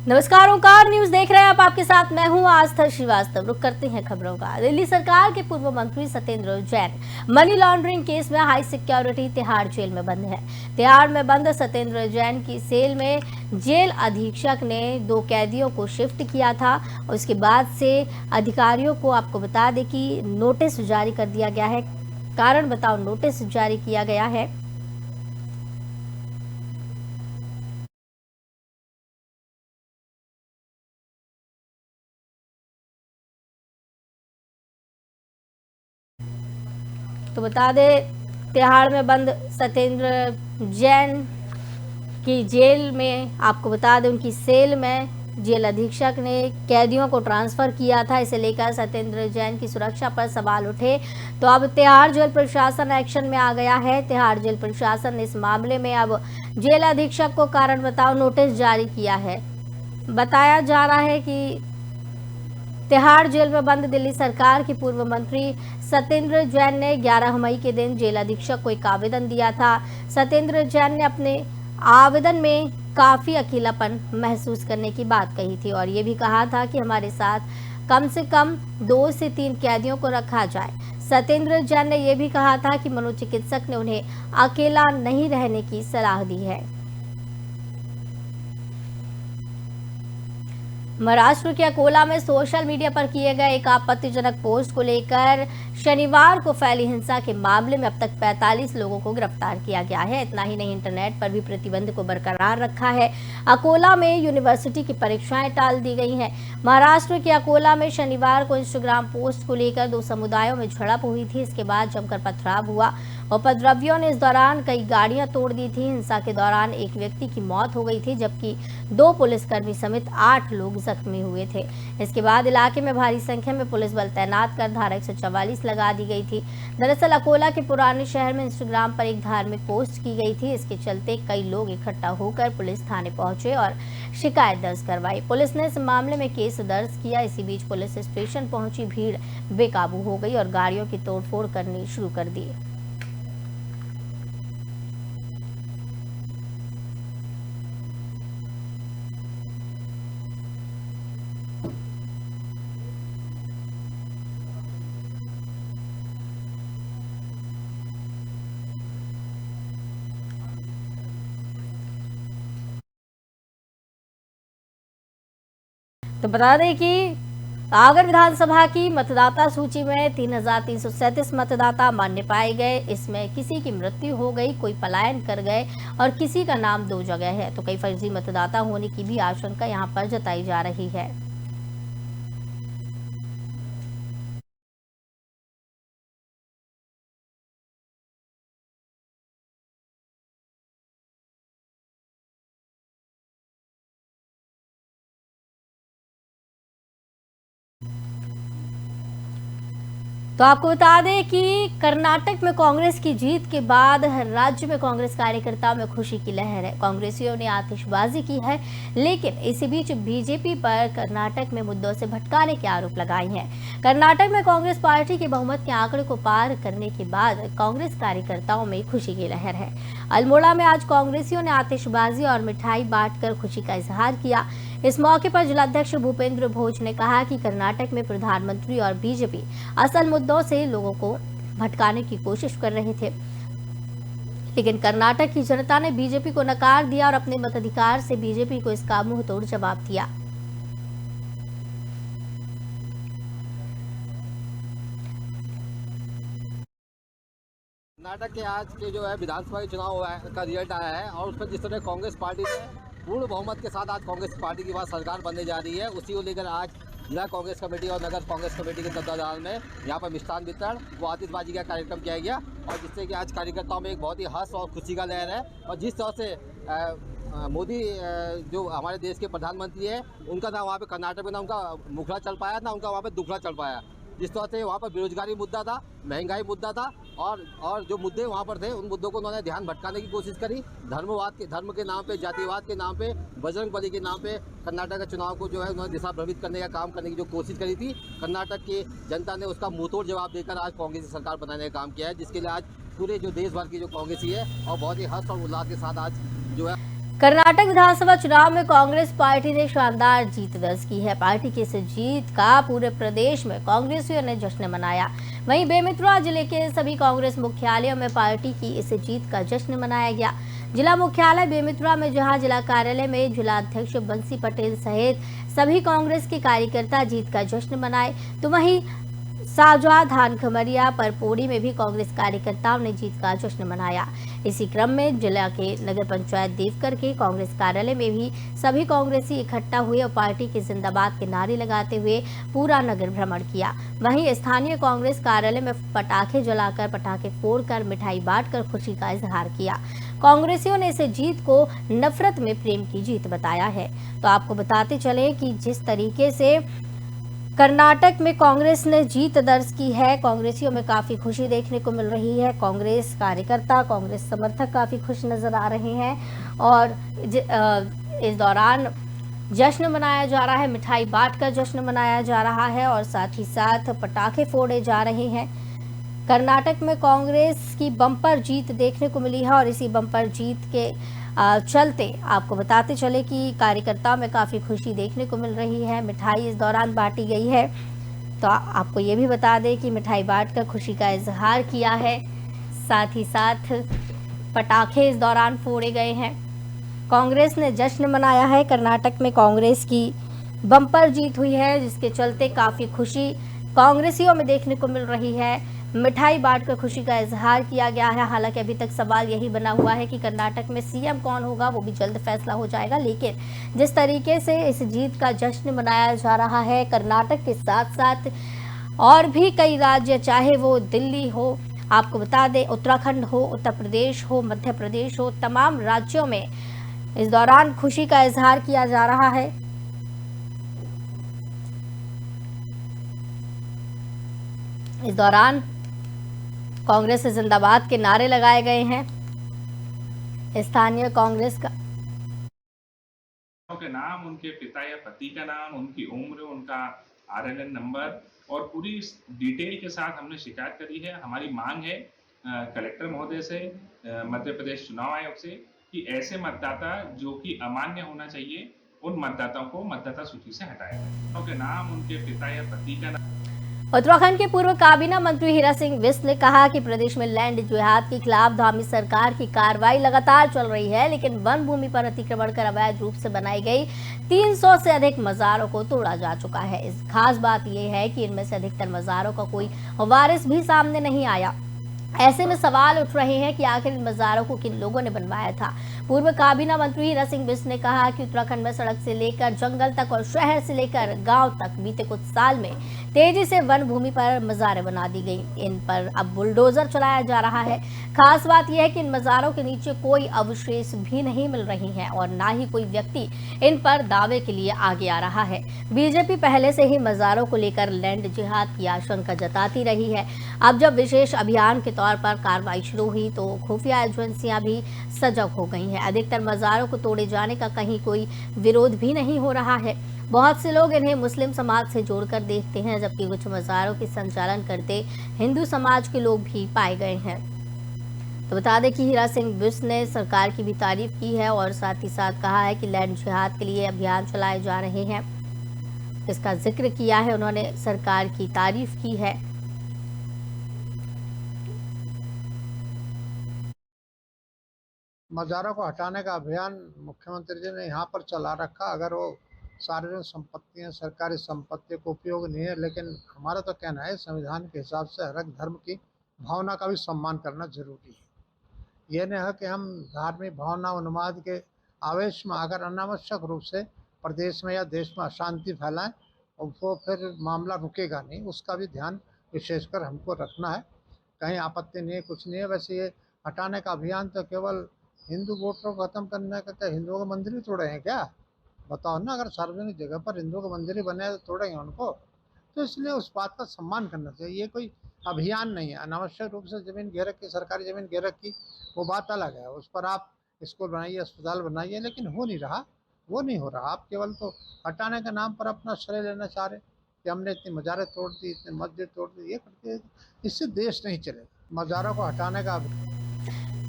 नमस्कार, ओंकार न्यूज देख रहे हैं आप। आपके साथ मैं हूं आस्था श्रीवास्तव। रुक करते हैं खबरों का। दिल्ली सरकार के पूर्व मंत्री Satyendra Jain money laundering case में हाई सिक्योरिटी तिहाड़ जेल में बंद है। तिहाड़ में बंद सत्येंद्र जैन की सेल में जेल अधीक्षक ने 2 कैदियों को शिफ्ट किया था। उसके बाद से अधिकारियों को आपको बता दें कि नोटिस जारी कर दिया गया है। कारण बताओ नोटिस जारी किया गया है। तो बता दें, तिहाड़ में बंद सत्येंद्र जैन की जेल में आपको बता दें उनकी सेल में जेल अधीक्षक ने कैदियों को ट्रांसफर किया था। इसे लेकर सत्येंद्र जैन की सुरक्षा पर सवाल उठे तो अब तिहाड़ जेल प्रशासन एक्शन में आ गया है। तिहाड़ जेल प्रशासन ने इस मामले में अब जेल अधीक्षक को कारण बताओ नोटिस जारी किया है। बताया जा रहा है कि तिहाड़ जेल में बंद दिल्ली सरकार के पूर्व मंत्री सत्येंद्र जैन ने 11 मई के दिन जेल अधीक्षक को एक आवेदन दिया था। सत्येंद्र जैन ने अपने आवेदन में काफी अकेलापन महसूस करने की बात कही थी और ये भी कहा था कि हमारे साथ कम से कम 2 से 3 कैदियों को रखा जाए। सत्येंद्र जैन ने यह भी कहा था कि मनोचिकित्सक ने उन्हें अकेला नहीं रहने की सलाह दी है। महाराष्ट्र के अकोला में सोशल मीडिया पर किए गए एक आपत्तिजनक पोस्ट को लेकर शनिवार को फैली हिंसा के मामले में अब तक 45 लोगों को गिरफ्तार किया गया है। इतना ही नहीं, इंटरनेट पर भी प्रतिबंध को बरकरार रखा है। अकोला में यूनिवर्सिटी की परीक्षाएं टाल दी गई हैं। महाराष्ट्र के अकोला में शनिवार को इंस्टाग्राम पोस्ट को लेकर 2 समुदायों में झड़प हुई थी। इसके बाद जमकर पथराव हुआ। उपद्रवियों ने इस दौरान कई गाड़ियां तोड़ दी थी। हिंसा के दौरान एक व्यक्ति की मौत हो गई थी जबकि 2 पुलिसकर्मी समेत 8 लोग जख्मी हुए थे। इसके बाद इलाके में भारी संख्या में पुलिस बल तैनात कर धारा 144 लगा दी गई थी। दरअसल अकोला के पुराने शहर में इंस्टाग्राम पर एक धार्मिक पोस्ट की गई थी। इसके चलते कई लोग इकट्ठा होकर पुलिस थाने पहुंचे और शिकायत दर्ज करवाई। पुलिस ने इस मामले में केस दर्ज किया। इसी बीच पुलिस स्टेशन पहुंची भीड़ बेकाबू हो गई और गाड़ियों की तोड़फोड़ करनी शुरू कर दी। तो बता दें कि आगर विधानसभा की मतदाता सूची में 3,337 मतदाता मान्य पाए गए। इसमें किसी की मृत्यु हो गई, कोई पलायन कर गए और किसी का नाम 2 जगह है। तो कई फर्जी मतदाता होने की भी आशंका यहां पर जताई जा रही है। तो आपको बता दें कि कर्नाटक में कांग्रेस की जीत के बाद राज्य में कांग्रेस कार्यकर्ताओं में खुशी की लहर है। कांग्रेसियों ने आतिशबाजी की है, लेकिन इसी बीच बीजेपी पर कर्नाटक में मुद्दों से भटकाने के आरोप लगाए हैं। कर्नाटक में कांग्रेस पार्टी के बहुमत के आंकड़े को पार करने के बाद कांग्रेस कार्यकर्ताओं में खुशी की लहर है। अल्मोड़ा में आज कांग्रेसियों ने आतिशबाजी और मिठाई बांटकर खुशी का इजहार किया। इस मौके पर जिलाध्यक्ष भूपेंद्र भोज ने कहा कि कर्नाटक में प्रधानमंत्री और बीजेपी असल मुद्दों से लोगों को भटकाने की कोशिश कर रहे थे, लेकिन कर्नाटक की जनता ने बीजेपी को नकार दिया और अपने मताधिकार से बीजेपी को इसका मुंहतोड़ जवाब दिया। कर्नाटक के आज के जो है विधानसभा चुनाव का रिजल्ट आया है और उसमें जिस तरह कांग्रेस पार्टी ने पूर्ण बहुमत के साथ आज कांग्रेस पार्टी की बात सरकार बनने जा रही है, उसी को लेकर आज जिला कांग्रेस कमेटी और नगर कांग्रेस कमेटी के तत्वाधान में यहाँ पर मिष्ठान वितरण व आतिशबाजी का कार्यक्रम किया गया और जिससे कि आज कार्यकर्ताओं में एक बहुत ही हर्ष और खुशी का लहर है। और जिस तरह से मोदी जो हमारे देश के प्रधानमंत्री है, उनका ना वहाँ पे कर्नाटक में ना उनका मुखड़ा चल पाया, ना उनका वहाँ पे दुखड़ा चल पाया। जिस तरह से वहाँ पर बेरोजगारी मुद्दा था, महंगाई मुद्दा था और जो मुद्दे वहाँ पर थे, उन मुद्दों को उन्होंने ध्यान भटकाने की कोशिश करी। धर्म के नाम पे, जातिवाद के नाम पे, बजरंग बली के नाम पे कर्नाटक के चुनाव को जो है उन्होंने दिशा भ्रमित करने का काम करने की जो कोशिश करी थी, कर्नाटक की जनता ने उसका मुंहतोड़ जवाब देकर आज कांग्रेस की सरकार बनाने का काम किया है, जिसके लिए आज पूरे जो देश भर की जो कांग्रेसी है और बहुत ही हर्ष और उल्लास के साथ आज जो है कर्नाटक विधानसभा चुनाव में कांग्रेस पार्टी ने शानदार जीत दर्ज की है। पार्टी की इस जीत का पूरे प्रदेश में कांग्रेसियों ने जश्न मनाया। वहीं बेमेतरा जिले के सभी कांग्रेस मुख्यालयों में पार्टी की इस जीत का जश्न मनाया गया। जिला मुख्यालय बेमेतरा में जहां जिला कार्यालय में जिलाध्यक्ष बंसी पटेल सहित सभी कांग्रेस के कार्यकर्ता जीत का जश्न मनाए, तो वहीं साजा धान खमरिया परपोड़ी में भी कांग्रेस कार्यकर्ताओं ने जीत का जश्न मनाया। इसी क्रम में जिला के नगर पंचायत देवकर के कांग्रेस कार्यालय में भी सभी कांग्रेसी इकट्ठा हुए और पार्टी के जिंदाबाद के नारे लगाते हुए पूरा नगर भ्रमण किया। वहीं स्थानीय कांग्रेस कार्यालय में पटाखे जलाकर, पटाखे फोड़कर, मिठाई बांटकर खुशी का इजहार किया। कांग्रेसियों ने इस जीत को नफरत में प्रेम की जीत बताया है। तो आपको बताते चले कि जिस तरीके से कर्नाटक में कांग्रेस ने जीत दर्ज की है, कांग्रेसियों में काफी खुशी देखने को मिल रही है। कांग्रेस कार्यकर्ता, कांग्रेस समर्थक काफी खुश नजर आ रहे हैं और इस दौरान जश्न मनाया जा रहा है, मिठाई बांटकर जश्न मनाया जा रहा है और साथ ही साथ पटाखे फोड़े जा रहे हैं। कर्नाटक में कांग्रेस की बम्पर जीत देखने को मिली है और इसी बम्पर जीत के चलते आपको बताते चले कि कार्यकर्ताओं में काफ़ी खुशी देखने को मिल रही है। मिठाई इस दौरान बांटी गई है, तो आपको ये भी बता दें कि मिठाई बांटकर खुशी का इजहार किया है। साथ ही साथ पटाखे इस दौरान फोड़े गए हैं। कांग्रेस ने जश्न मनाया है। कर्नाटक में कांग्रेस की बम्पर जीत हुई है, जिसके चलते काफ़ी खुशी कांग्रेसियों में देखने को मिल रही है। मिठाई बांटकर खुशी का इजहार किया गया है। हालांकि अभी तक सवाल यही बना हुआ है कि कर्नाटक में सीएम कौन होगा, वो भी जल्द फैसला हो जाएगा। लेकिन जिस तरीके से इस जीत का जश्न मनाया जा रहा है, कर्नाटक के साथ साथ और भी कई राज्य, चाहे वो दिल्ली हो, आपको बता दें उत्तराखंड हो, उत्तर प्रदेश हो, मध्य प्रदेश हो, तमाम राज्यों में इस दौरान खुशी का इजहार किया जा रहा है। इस दौरान कांग्रेस जिंदाबाद के नारे लगाए गए हैं। स्थानीय कांग्रेस का के नाम, उनके पिता या पति का नाम, उनकी उम्र, उनका आरएनएन नंबर और पूरी डिटेल के साथ हमने शिकायत करी है। हमारी मांग है कलेक्टर महोदय से, मध्य प्रदेश चुनाव आयोग से कि ऐसे मतदाता जो कि अमान्य होना चाहिए, उन मतदाताओं को मतदाता सूची से हटाया जाए। उनके नाम, उनके पिता या पति का नाम। उत्तराखंड के पूर्व काबीना मंत्री हीरा सिंह बिष्ट ने कहा कि प्रदेश में लैंड जिहाद के खिलाफ धामी सरकार की कार्रवाई लगातार चल रही है, लेकिन वन भूमि पर अतिक्रमण कर अवैध रूप से बनाई गई 300 से अधिक मज़ारों को तोड़ा जा चुका है। इस खास बात यह है कि इनमें से अधिकतर मज़ारों का कोई वारिस भी सामने नहीं आया। ऐसे में सवाल उठ रहे हैं कि आखिर इन मज़ारों को किन लोगों ने बनवाया था। पूर्व काबीना मंत्री हीरा सिंह बिष्ट ने कहा कि उत्तराखंड में सड़क से लेकर जंगल तक और शहर से लेकर गांव तक बीते कुछ साल में तेजी से वन भूमि पर मज़ारें बना दी गई। इन पर अब बुलडोजर चलाया जा रहा है। खास बात यह है कि इन मज़ारों के नीचे कोई अवशेष भी नहीं मिल रही हैं और ना ही कोई व्यक्ति इन पर दावे के लिए आगे आ रहा है। बीजेपी पहले से ही मज़ारों को लेकर लैंड जिहाद की आशंका जताती रही है। अब जब विशेष अभियान के तौर पर कार्रवाई शुरू हुई तो खुफिया एजेंसियां भी सजग हो गई हैं। अधिकतर मज़ारों को तोड़े जाने का कहीं कोई विरोध भी नहीं हो रहा है। बहुत से लोग इन्हें मुस्लिम समाज से जोड़कर देखते हैं, जबकि कुछ मज़ारों के संचालन करते हिंदू समाज के लोग भी पाए गए हैं। तो बता दें कि हीरा सिंह बिष्ट ने सरकार की भी तारीफ की है और साथ ही साथ कहा है कि लैंड जिहाद के लिए अभियान चलाए जा रहे हैं। इसका जिक्र किया है, उन्होंने सरकार की तारीफ की है। मज़ारों को हटाने का अभियान मुख्यमंत्री जी ने यहाँ पर चला रखा। अगर वो सार्वजनिक संपत्ति है, सरकारी संपत्ति को उपयोग नहीं है, लेकिन हमारा तो कहना है संविधान के हिसाब से हर एक धर्म की भावना का भी सम्मान करना जरूरी है। ये नहीं है कि हम धार्मिक भावना उन्माद के आवेश में अगर अनावश्यक रूप से प्रदेश में या देश में अशांति फैलाएं और वो फिर मामला रुकेगा नहीं, उसका भी ध्यान विशेषकर हमको रखना है। कहीं आपत्ति नहीं है, कुछ नहीं है। वैसे ये हटाने का अभियान तो केवल हिंदू वोटरों को खत्म करने का, क्या हिंदुओं के मंदिर ही तोड़े हैं क्या? बताओ ना, अगर सार्वजनिक जगह पर हिंदुओं के मंदिर ही बने हैं तो तोड़ेंगे उनको? तो इसलिए उस बात का सम्मान करना चाहिए। ये कोई अभियान नहीं है। अनावश्यक रूप से ज़मीन घेर रखी, सरकारी ज़मीन घेर रखी, वो बात अलग है। उस पर आप स्कूल बनाइए, अस्पताल बनाइए, लेकिन हो नहीं रहा, वो नहीं हो रहा। आप केवल तो हटाने के नाम पर अपना श्रेय लेना चाह रहे कि हमने इतनी मज़ारें तोड़ दी, इतने मस्जिद तोड़ दी। ये करते इससे देश नहीं चलेगा। मज़ारों को हटाने का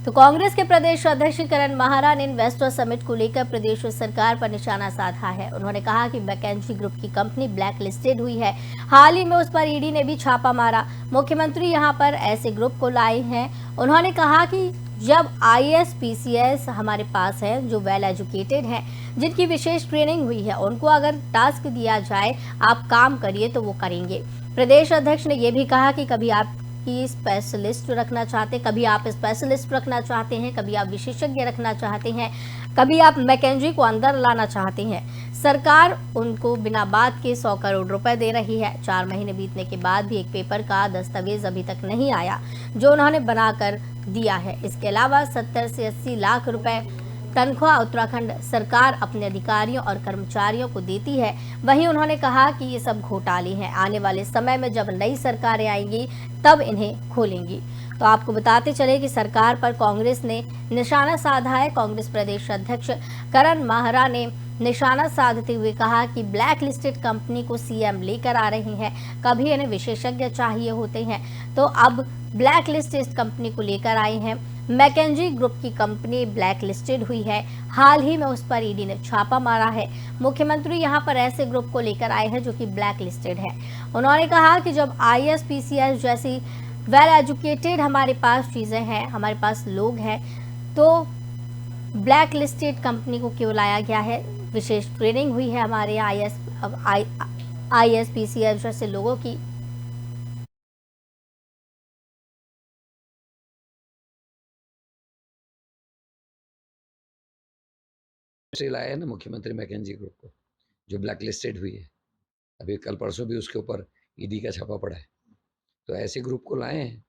तो कांग्रेस के प्रदेश अध्यक्ष करण माहरा ने इन्वेस्टर समिट को लेकर प्रदेश सरकार पर निशाना साधा है। उन्होंने कहा कि मैकेंजी ग्रुप की कंपनी ब्लैक लिस्टेड हुई है। हाल ही में उस पर ईडी ने भी छापा मारा। मुख्यमंत्री यहां पर ऐसे ग्रुप को लाए हैं। उन्होंने कहा कि जब IAS PCS हमारे पास है, जो वेल एजुकेटेड हैं, जिनकी विशेष ट्रेनिंग हुई है, उनको अगर टास्क दिया जाए आप काम करिए तो वो करेंगे। प्रदेश अध्यक्ष ने ये भी कहा कि कभी आप की स्पेशलिस्ट रखना चाहते हैं, कभी आप स्पेशलिस्ट रखना चाहते हैं, कभी आप विशेषज्ञ रखना चाहते हैं, कभी आप मैकेंजी को अंदर लाना चाहते हैं। सरकार उनको बिना बात के 100 करोड़ रुपए दे रही है। 4 महीने बीतने के बाद भी एक पेपर का दस्तावेज अभी तक नहीं आया जो उन्होंने बनाकर दिया है। इसके अलावा 70 से 80 लाख रुपए तनख्वाह उत्तराखंड सरकार अपने अधिकारियों और कर्मचारियों को देती है। वहीं उन्होंने कहा कि ये सब घोटाले हैं। आने वाले समय में जब नई सरकारें आएंगी तब इन्हें खोलेंगी। तो आपको बताते चले कि सरकार पर कांग्रेस ने निशाना साधा है। कांग्रेस प्रदेश अध्यक्ष करण माहरा ने निशाना साधते हुए कहा कि ब्लैक लिस्टेड कंपनी को CM लेकर आ रहे हैं। कभी इन्हें विशेषज्ञ चाहिए होते हैं तो अब ब्लैक लिस्टेड कंपनी को लेकर आए हैं। मैकेंजी ग्रुप की कंपनी ब्लैक लिस्टेड हुई है। हाल ही में उस पर ईडी ने छापा मारा है। मुख्यमंत्री यहां पर ऐसे ग्रुप को लेकर आए हैं जो कि ब्लैक लिस्टेड है। उन्होंने कहा कि जब IAS PCS जैसी वेल एजुकेटेड हमारे पास चीजें हैं, हमारे पास लोग हैं, तो ब्लैक लिस्टेड कंपनी को क्यों लाया गया है? विशेष ट्रेनिंग हुई है हमारे IAS PCS जैसे लोगों की। लाया है ना मुख्यमंत्री मैकेंजी ग्रुप को, जो ब्लैक लिस्टेड हुई है। अभी कल परसों भी उसके ऊपर ईडी का छापा पड़ा है। तो ऐसे ग्रुप को लाए हैं।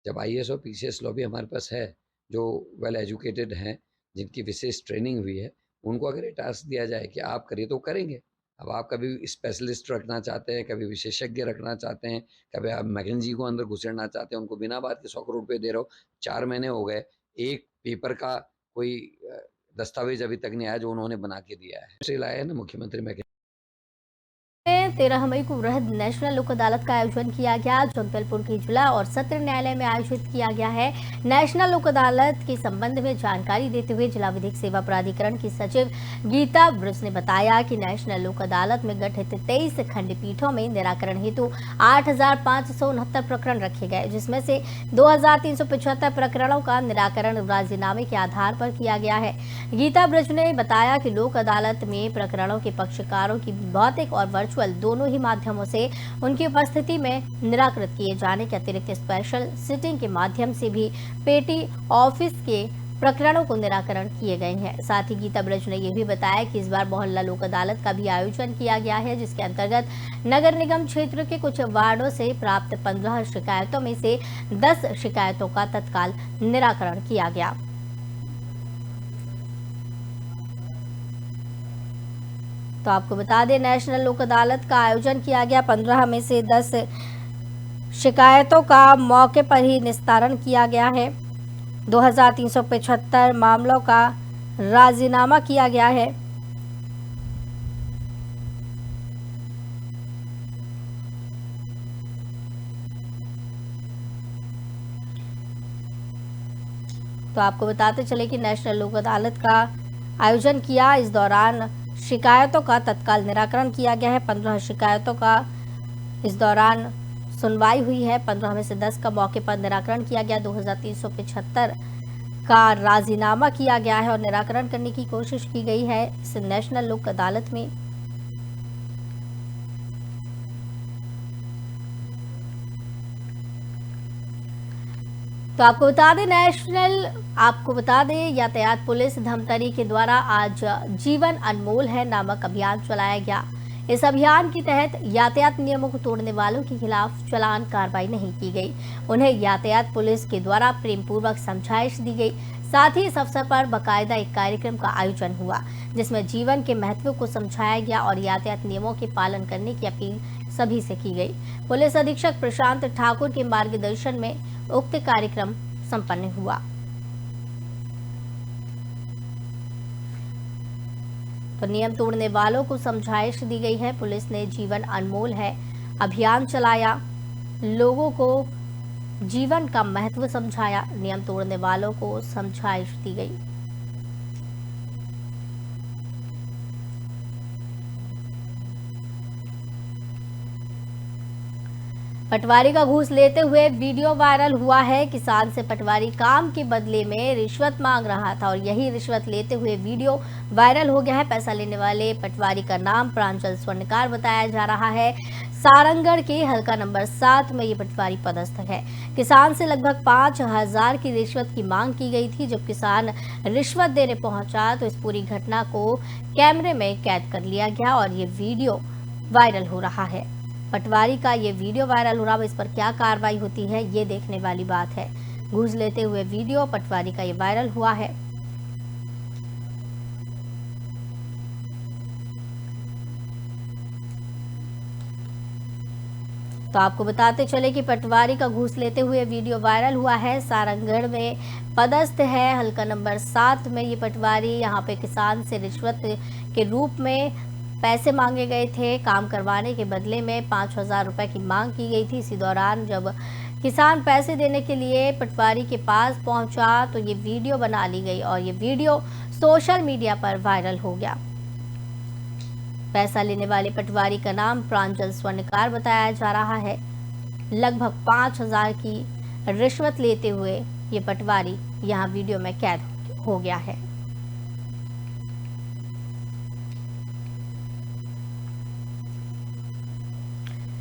जब IAS और PCS लॉबी हमारे पास है, जो वेल एजुकेटेड हैं, जिनकी विशेष ट्रेनिंग हुई है, उनको अगर ये टास्क दिया जाए कि आप करिए तो करेंगे। अब आप कभी स्पेशलिस्ट रखना चाहते हैं, कभी विशेषज्ञ रखना चाहते हैं, कभी आप मैकेंजी को अंदर घुसेड़ना चाहते हैं, उनको बिना बात के 100 करोड़ रुपये दे रहे हो। 4 महीने हो गए, एक पेपर का कोई दस्तावेज अभी तक नहीं आया जो उन्होंने बना के दिया है। लाया है ना मुख्यमंत्री मैकेंजी। 13 मई को वृहद नेशनल लोक अदालत का आयोजन किया गया। जगदलपुर के जिला और सत्र न्यायालय में आयोजित किया गया है। नेशनल लोक अदालत के संबंध में जानकारी देते हुए जिला विधिक सेवा प्राधिकरण की सचिव गीता ब्रज ने बताया कि नेशनल लोक अदालत में गठित 23 खंडपीठों में निराकरण हेतु 8,569 प्रकरण रखे गए, जिसमें से 2,375 प्रकरणों का निराकरण राजीनामे के आधार पर किया गया है। गीता ब्रज ने बताया कि लोक अदालत में प्रकरणों के पक्षकारों की भौतिक और वर्चुअल दोनों ही माध्यमों से उनकी उपस्थिति में निराकृत किए जाने के अतिरिक्त स्पेशल सिटिंग के माध्यम से भी पेटी ऑफिस के प्रकरणों को निराकरण किए गए हैं। साथ ही गीता ब्रज ने यह भी बताया कि इस बार मोहल्ला लोक अदालत का भी आयोजन किया गया है, जिसके अंतर्गत नगर निगम क्षेत्र के कुछ वार्डों से प्राप्त 15 शिकायतों में से 10 शिकायतों का तत्काल निराकरण किया गया। तो आपको बता दें, नेशनल लोक अदालत का आयोजन किया गया। 15 में से 10 शिकायतों का मौके पर ही निस्तारण किया गया है। 2,375 मामलों का राजीनामा किया गया है। तो आपको बताते चले कि नेशनल लोक अदालत का आयोजन किया। इस दौरान शिकायतों का तत्काल निराकरण किया गया है। 15 शिकायतों का इस दौरान सुनवाई हुई है। 15 में से 10 का मौके पर निराकरण किया गया। 2,375 का राजीनामा किया गया है और निराकरण करने की कोशिश की गई है इस नेशनल लोक अदालत में। तो आपको बता दें यातायात पुलिस धमतरी के द्वारा आज जीवन अनमोल है नामक अभियान चलाया गया। इस अभियान के तहत यातायात नियमों को तोड़ने वालों के खिलाफ चालान कार्रवाई नहीं की गई। उन्हें यातायात पुलिस के द्वारा प्रेम पूर्वक समझाइश दी गई। साथ ही इस अवसर पर बाकायदा एक कार्यक्रम का आयोजन हुआ, जिसमें जीवन के महत्व को समझाया गया और यातायात नियमों के पालन करने की अपील सभी से की गई। पुलिस अधीक्षक प्रशांत ठाकुर के मार्गदर्शन में उक्त कार्यक्रम संपन्न हुआ। तो नियम तोड़ने वालों को समझाइश दी गई है। पुलिस ने जीवन अनमोल है अभियान चलाया, लोगों को जीवन का महत्व समझाया। नियम तोड़ने वालों को समझाइश दी गई। पटवारी का घूस लेते हुए वीडियो वायरल हुआ है। किसान से पटवारी काम के बदले में रिश्वत मांग रहा था और यही रिश्वत लेते हुए वीडियो वायरल हो गया है। पैसा लेने वाले पटवारी का नाम प्रांजल स्वर्णकार बताया जा रहा है। सारंगढ़ के हल्का नंबर 7 में ये पटवारी पदस्थ है। किसान से लगभग 5,000 की रिश्वत की मांग की गई थी। जब किसान रिश्वत देने पहुंचा तो इस पूरी घटना को कैमरे में कैद कर लिया गया और ये वीडियो वायरल हो रहा है। पटवारी का ये वीडियो वायरल हो रहा है, इस पर क्या कार्रवाई होती है ये देखने वाली बात है। घूस लेते हुए वीडियो पटवारी का ये वायरल हुआ है। तो आपको बताते चले कि पटवारी का घूस लेते हुए वीडियो वायरल हुआ है। सारंगढ़ में पदस्थ है। हल्का नंबर 7 में ये पटवारी यहाँ पे किसान से रिश्वत के रूप में पैसे मांगे गए थे। काम करवाने के बदले में 5,000 रुपए की मांग की गई थी। इसी दौरान जब किसान पैसे देने के लिए पटवारी के पास पहुंचा तो ये वीडियो बना ली गई और ये वीडियो सोशल मीडिया पर वायरल हो गया। पैसा लेने वाले पटवारी का नाम प्रांजल स्वर्णकार बताया जा रहा है। लगभग 5,000 की रिश्वत लेते हुए ये पटवारी यहाँ वीडियो में कैद हो गया है।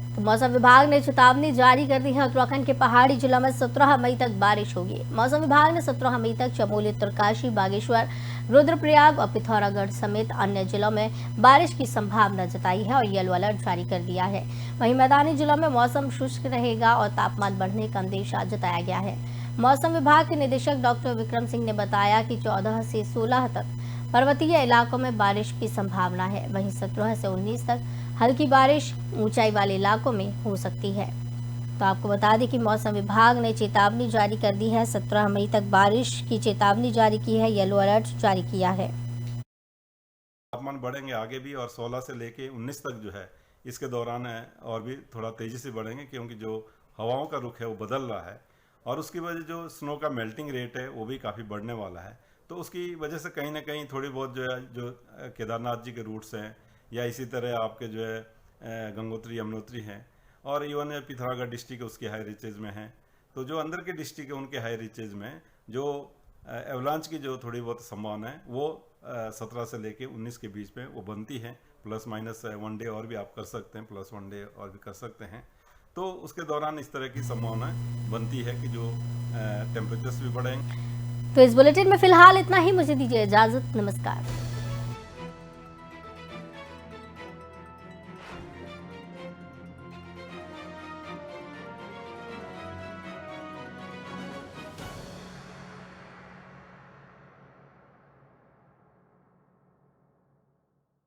तो मौसम विभाग ने चेतावनी जारी कर दी है। उत्तराखंड के पहाड़ी जिलों में 17 मई तक बारिश होगी। मौसम विभाग ने 17 मई तक चमोली, उत्तरकाशी, बागेश्वर, रुद्रप्रयाग और पिथौरागढ़ समेत अन्य जिलों में बारिश की संभावना जताई है और येलो अलर्ट जारी कर दिया है। वहीं मैदानी जिलों में मौसम शुष्क रहेगा और तापमान बढ़ने का अंदेशा जताया गया है। मौसम विभाग के निदेशक डॉक्टर विक्रम सिंह ने बताया कि 14 से 16 तक पर्वतीय इलाकों में बारिश की संभावना है। वहीं 17 से 19 तक हल्की बारिश ऊंचाई वाले इलाकों में हो सकती है। तो आपको बता दें कि मौसम विभाग ने चेतावनी जारी कर दी है। 17 मई तक बारिश की चेतावनी जारी की है, येलो अलर्ट जारी किया है। तापमान बढ़ेंगे आगे भी और 16 से लेके 19 तक जो है इसके दौरान है और भी थोड़ा तेजी से बढ़ेंगे, क्योंकि जो हवाओं का रुख है वो बदल रहा है और उसकी वजह जो स्नो का मेल्टिंग रेट है वो भी काफ़ी बढ़ने वाला है। तो उसकी वजह से कहीं ना कहीं थोड़ी बहुत जो है जो केदारनाथ जी के रूट्स हैं या इसी तरह आपके जो है गंगोत्री, यमुनोत्री हैं और इवन पिथौरागढ़ डिस्ट्रिक्ट उसके हाई रिचेज में हैं। तो जो अंदर के डिस्ट्रिक्ट है उनके हाई रिचेज में जो एवलांच की जो थोड़ी बहुत संभावना है वो 17 से लेके 19 के बीच में वो बनती है। प्लस माइनस 1 डे और भी आप कर सकते हैं, प्लस 1 डे और भी कर सकते हैं। तो उसके दौरान इस तरह की संभावना बनती है कि जो टेम्परेचर्स भी बढ़ेंगे। तो इस बुलेटिन में फिलहाल इतना ही। मुझे दीजिए इजाजत। नमस्कार।